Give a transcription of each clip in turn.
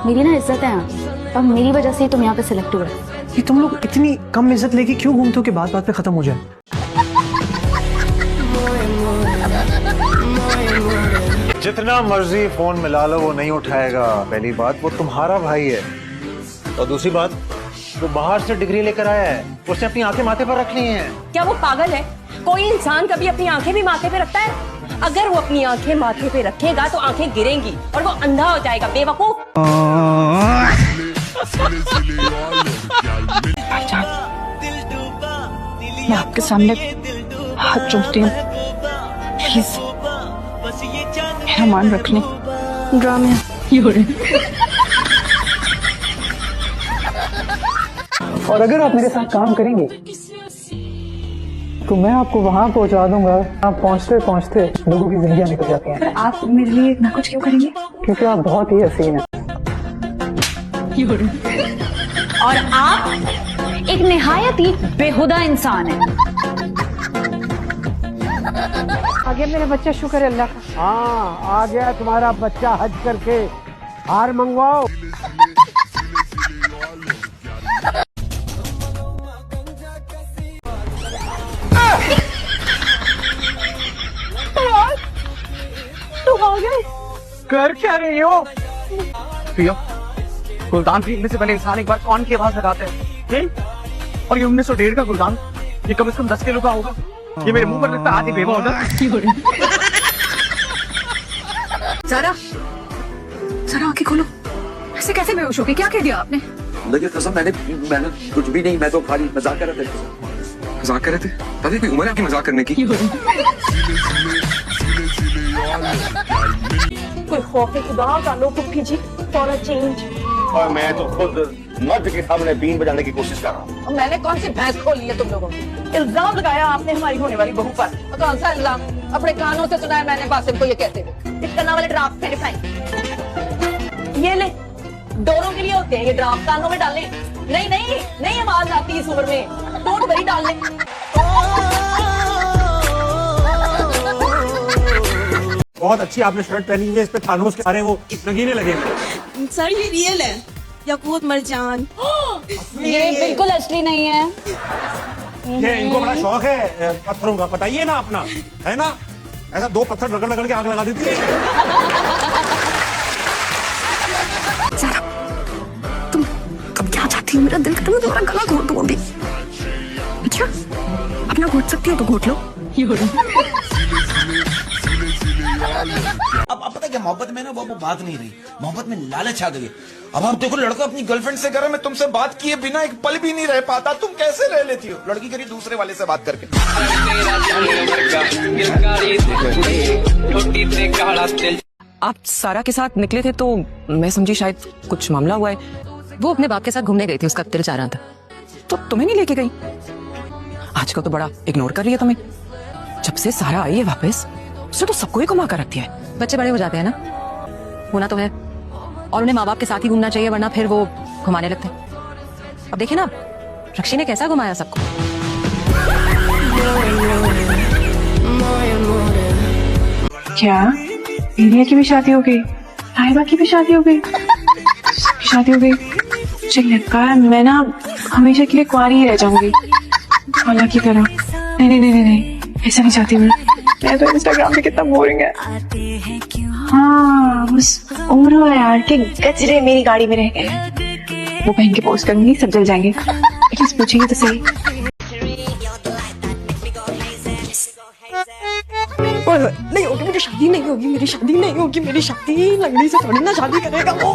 मेरी ना इज्जत है यहाँ, और मेरी वजह से ही तुम यहाँ पे सिलेक्ट हुए। ये तुम लोग इतनी कम इज्जत लेके क्यों घूमते हो कि बात बात पे खत्म हो जाए? जितना मर्जी फोन मिला लो वो नहीं उठाएगा। पहली बात, वो तुम्हारा भाई है, और दूसरी बात, वो बाहर से डिग्री लेकर आया है, उसने अपनी आंखें माथे पर रखनी है। क्या वो पागल है? कोई इंसान कभी अपनी आंखें भी माथे पे रखता है? अगर वो अपनी आंखें माथे पे रखेगा तो आंखें गिरेंगी और वो अंधा हो जाएगा, बेवकूफ। मैं आपके सामने हाथ जोड़ती हूँ, प्लीज मेरा मान रखने। ड्रामे हो रहे। और अगर आप मेरे साथ काम करेंगे तो मैं आपको वहां पहुंचा दूंगा। आप पहुंचते पहुंचते लोगों की जिंदगियां निकल जाती हैं। आप मेरे लिए इतना कुछ क्यों करेंगे? क्योंकि आप बहुत ही हसीन हैं। और आप एक निहायत ही बेहुदा इंसान है। आ गया मेरा बच्चा, शुक्र है अल्लाह का। हाँ, आ गया तुम्हारा बच्चा हज करके। हार मंगवाओ। कर क्या रही हो? प्रियो, गुलदान खरीदने से पहले इंसान एक बार कौन की आवाज लगाते हैं? और ये 1901 का गुलदान, ये कम से कम 10 किलो का होगा। ये मेरे मुंह पर लगता है आधी बेवा होगा। ज़रा आंखें खोलो। ऐसे कैसे बेहोश हो गए? क्या कह दिया आपने? देखिए कसम, मैंने कुछ भी नहीं, मैं तो खाली मजाक कर रहे थे। मजाक कर रहे थे? पता कोई उम्र है आपकी मजाक करने की? कोई खौफ खुदा का लो कुछ कीजिए, फॉर चेंज। और मैं तो खुद मर्द के सामने बीन बजाने की कोशिश कर रहा हूँ। और मैंने कौन सी भैंस खोली है तुम लोगों ने? इल्जाम लगाया आपने हमारी होने वाली बहू पर। और कौन सा इल्जाम? अपने कानों से सुना है मैंने बासिम को ये कहते हुए। इस करना वाले ड्राफ्ट मैंने बनाए। ये ले, डोरों के लिए होते हैं ये ड्राफ्ट, कानों में डालने। नहीं नहीं नहीं, आवाज आती इस उम्र में, टोट भरी डालने। बहुत अच्छी आपने शर्ट पहनी है, इस पे थानोस के सारे वो नगीने लगे हैं। सर ये रियल है, याकूत मरजान। ये बिल्कुल असली नहीं है। ये इनको बड़ा शौक है पत्थरों का, बताइए ना अपना, है ना? ऐसा 2 पत्थर रगड़ रगड़ के आग लगा देती है। तुम क्या चाहती हो? मेरा दिल करता है तुम्हारा गला घोट दूं अभी। अच्छा, अपना घोट सकती हो तो घोट लो। अब पता क्या, मोहब्बत में ना वो बात नहीं रही, मोहब्बत में लालच आ गई। अब आप देखो, लड़का अपनी गर्लफ्रेंड से कह रहा है मैं तुमसे बात किए बिना एक पल भी नहीं रह पाता, तुम कैसे रह लेती हो? लड़की करी दूसरे वाले से बात करके। आप सारा के साथ निकले थे तो मैं समझी शायद कुछ मामला हुआ है। वो अपने बाप के साथ घूमने गई थी, उसका दिल चाह रहा था, तो तुम्हें नहीं लेके गई। आजकल तो बड़ा इग्नोर कर रही है तुम्हें। जब से सारा आई है वापस, उसने तो सबको ही घुमा कर रख दिया है। बच्चे बड़े हो जाते हैं ना, होना तो है, और उन्हें माँ बाप के साथ ही घूमना चाहिए, वरना फिर वो घुमाने लगते हैं। अब देखिए ना, रक्षी ने कैसा घुमाया सबको। क्या इंडिया की भी शादी हो गई? ताहिबा की भी शादी हो गई? सबकी शादी हो गई? मुझे लगता है मैं ना हमेशा के लिए कुंवारी ही रह जाऊंगी, वाला की तरह। नहीं नहीं नहीं नहीं, ऐसा नहीं चाहती मैं तो इंस्टाग्राम पे कितना बोरिंग है। हाँ, बस उम्र है यार के गजरे मेरी गाड़ी में रह गए। वो पहन के पोस्ट करूंगी, सब जल जाएंगे। एटलीस्ट पूछेंगे तो सही। नहीं होगी मेरी शादी, नहीं होगी मेरी शादी, नहीं होगी मेरी शादी। लंगड़ी से थोड़ी ना शादी करेगा वो।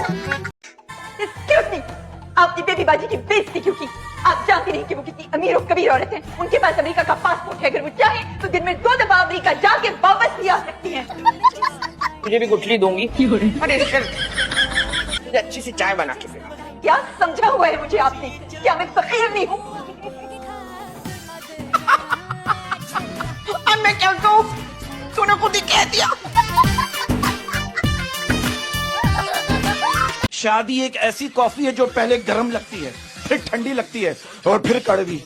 Excuse me, आपने बेबीबाजी की बेइज्जती क्यों की? आप जानती नहीं कि वो कितनी अमीर और कबीर औरत है। उनके पास अमेरिका का पासपोर्ट है, अगर वो चाहे तो दिन में 2 दफा अमेरिका जाके वापस भी आ सकती है। तुझे भी गुठली दूंगी। अरे तुझे अच्छी सी चाय बना के फिर। क्या समझा हुआ है मुझे आपने? क्या मैं फकीर नहीं हूँ? अब मैं क्या कहूँ? तूने खुद ही कह दिया। शादी एक ऐसी कॉफी है जो पहले गर्म लगती है, फिर ठंडी लगती है, और फिर कड़वी।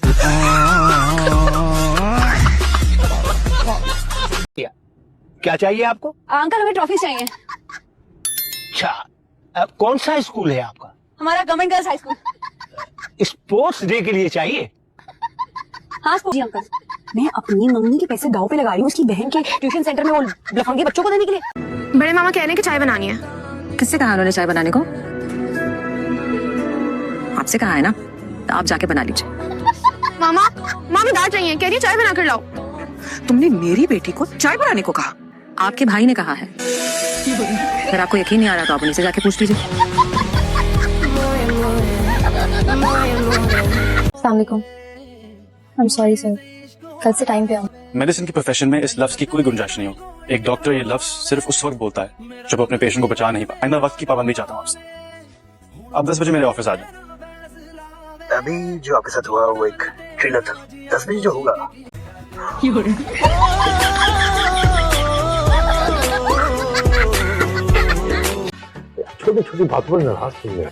क्या चाहिए आपको? अंकल हमें ट्रॉफी चाहिए। अच्छा, कौन सा स्कूल है आपका? हमारा government girls high school. Sports day के लिए चाहिए। हाँ जी अंकल, मैं अपनी मम्मी के पैसे दाव पे लगा रही हूँ उसकी बहन के ट्यूशन सेंटर में वो लफंगे बच्चों को देने के लिए। बड़े मामा कह रहे हैं कि चाय बनानी है। किससे कहा उन्होंने चाय बनाने को? आपसे कहा है ना, तो आप जाके बना लीजिए। मामा मामी डांट रही हैं, कह रही है चाय बना कर लाओ। तुमने मेरी बेटी को चाय बनाने को कहा? आपके भाई ने कहा है। अगर आपको यकीन नहीं आ रहा तो आप उन्हीं से जाके पूछ लीजिए। अस्सलाम वालेकुम। I'm sorry सर, कल से टाइम पे आऊँ। मेडिसिन के प्रोफेशन में इस लफ्ज की कोई गुंजाइश नहीं होती। एक डॉक्टर ये लफ्ज सिर्फ उस वक्त बोलता है जब वो अपने पेशेंट को बचा नहीं पाता। मैं वक्त की पाबंदी चाहता हूँ आपसे। आप 10 बजे मेरे ऑफिस आ जाए। अभी जो आपके साथ हुआ वो एक ट्रेलर था, 10 बजे जो होगा। छोटी छोटी बातों पर नाराज क्यों है?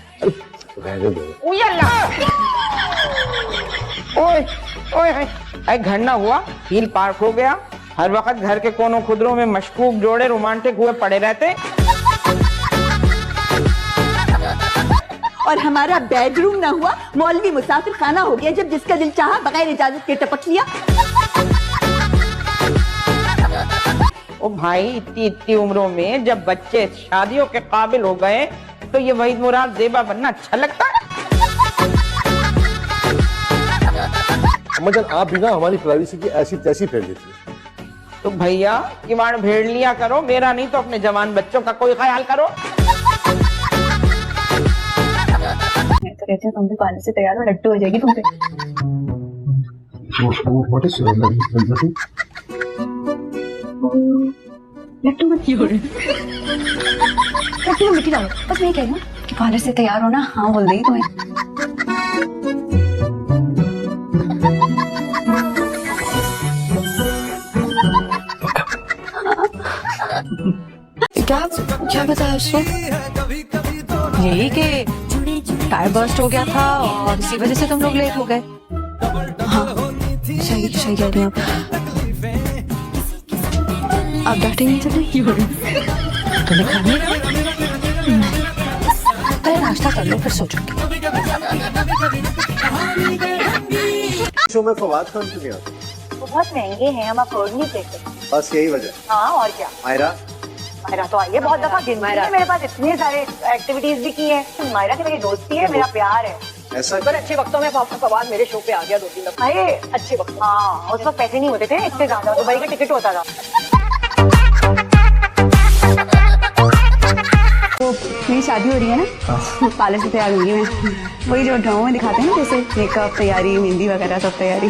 रहने दो। ओए ओए, घर ना हुआ, हील पार्क हो गया। हर वक्त घर के कोनों खुदरों में मशकूक जोड़े रोमांटिक हुए पड़े रहते। और हमारा बेडरूम ना हुआ, मौलवी मुसाफिर खाना हो गया, जब जिसका दिल चाहा बगैर इजाजत के टपक लिया। ओ भाई, इतनी उम्रों में जब बच्चे शादियों के काबिल हो गए तो ये वहीद मुराद ज़ेबा बनना अच्छा लगता है। मगर आप भी ना हमारी प्राइवेसी की ऐसी तैसी फैल देती है। तो भैया किवाड़ भेड़ लिया करो, मेरा नहीं तो अपने जवान बच्चों का कोई ख्याल करो। मैं तो कहती हूँ तुम भी पानी से तैयार हो, लट्टू हो जाएगी तुम पे। लट्टू मत क्यों हो रहे? लट्टू में मिट्टी डालो। बस मैं कह रही हूँ कि पार्लर से तैयार हो ना, हाँ बोल देगी तुम्हें। क्या बताया उसने? यही कि टायर बर्स्ट हो गया था और इसी वजह से तुम लोग लेट हो गए। हाँ सही कह रही हैं आप डांटेंगे तो नहीं? तुम्हें खाने पहले नाश्ता कर लो फिर सोचूंगी। शो में फवाद खान क्यों नहीं आते? बहुत महंगे हैं, हम अफोर्ड नहीं करते। बस यही वजह। हाँ और क्या। मायरा मायरा तो आई है बहुत दफा, मायरा मेरे पास इतने सारे एक्टिविटीज भी की है। मायरा की मेरी दोस्ती है, मेरा प्यार है। ऐसा पर अच्छे वक्तों में फवाद मेरे शो पे आ गया 2-3 दफा। अच्छे वक्त, हाँ उस वक्त पैसे नहीं होते थे इतने ज्यादा, तो भाई का टिकट होता था। तो मेरी शादी हो रही है ना, पार्लर से तैयार हुई मैं। वही जो ड्रामा में दिखाते हैं ना, जैसे मेकअप तैयारी, मेहंदी वगैरह सब तैयारी।